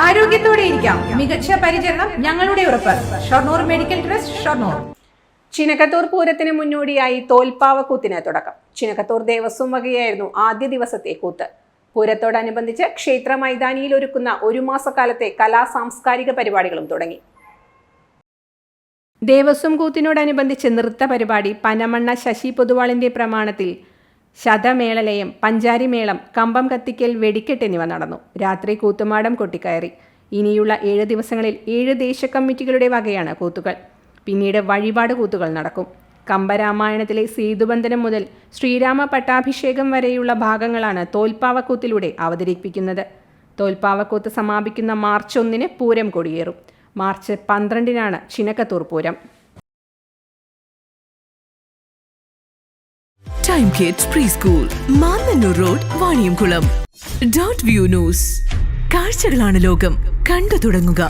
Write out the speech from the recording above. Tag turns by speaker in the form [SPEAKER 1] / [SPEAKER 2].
[SPEAKER 1] ആരോഗ്യത്തോടെ ഇരിക്കാം. മികച്ച പരിചരണം ഞങ്ങളുടെ ഉറപ്പ്. Shoranur medical trust, Shoranur.
[SPEAKER 2] ചിനക്കത്തൂർ പൂരത്തിന് മുന്നോടിയായി തോൽപ്പാവക്കൂത്തിന് തുടക്കം. ചിനക്കത്തൂർ ദേവസ്വം വകയായിരുന്നു ആദ്യ ദിവസത്തെ കൂത്ത്. പൂരത്തോടനുബന്ധിച്ച് ക്ഷേത്ര മൈതാനിയിൽ ഒരുക്കുന്ന ഒരു മാസക്കാലത്തെ സാംസ്കാരിക പരിപാടികളും തുടങ്ങി. ദേവസ്വം കൂത്തിനോടനുബന്ധിച്ച് നൃത്ത പരിപാടി പനമണ്ണ ശശി പൊതുവാളിന്റെ പ്രമാണത്തിൽ ശതമേളലയം, പഞ്ചാരിമേളം, കമ്പം കത്തിക്കൽ, വെടിക്കെട്ട് എന്നിവ നടന്നു. രാത്രി കൂത്തുമാടം കൊട്ടിക്കയറി. ഇനിയുള്ള 7 ദിവസങ്ങളിൽ 7 ദേശകമ്മിറ്റികളുടെ വകയാണ് കൂത്തുകൾ. പിന്നീട് വഴിപാട് കൂത്തുകൾ നടക്കും. കമ്പരാമായണത്തിലെ സേതുബന്ധനം മുതൽ ശ്രീരാമ പട്ടാഭിഷേകം വരെയുള്ള ഭാഗങ്ങളാണ് തോൽപ്പാവക്കൂത്തിലൂടെ അവതരിപ്പിക്കുന്നത്. തോൽപ്പാവക്കൂത്ത് സമാപിക്കുന്ന മാർച്ച് 1 പൂരം കൊടിയേറും. March 12 Chinakkathoor Pooram.
[SPEAKER 3] Time kids pre school, Mannannur road, Vaniyamkulam. Dot view news. കാഴ്ചകളാണ് ലോകം, കണ്ടു തുടങ്ങുക.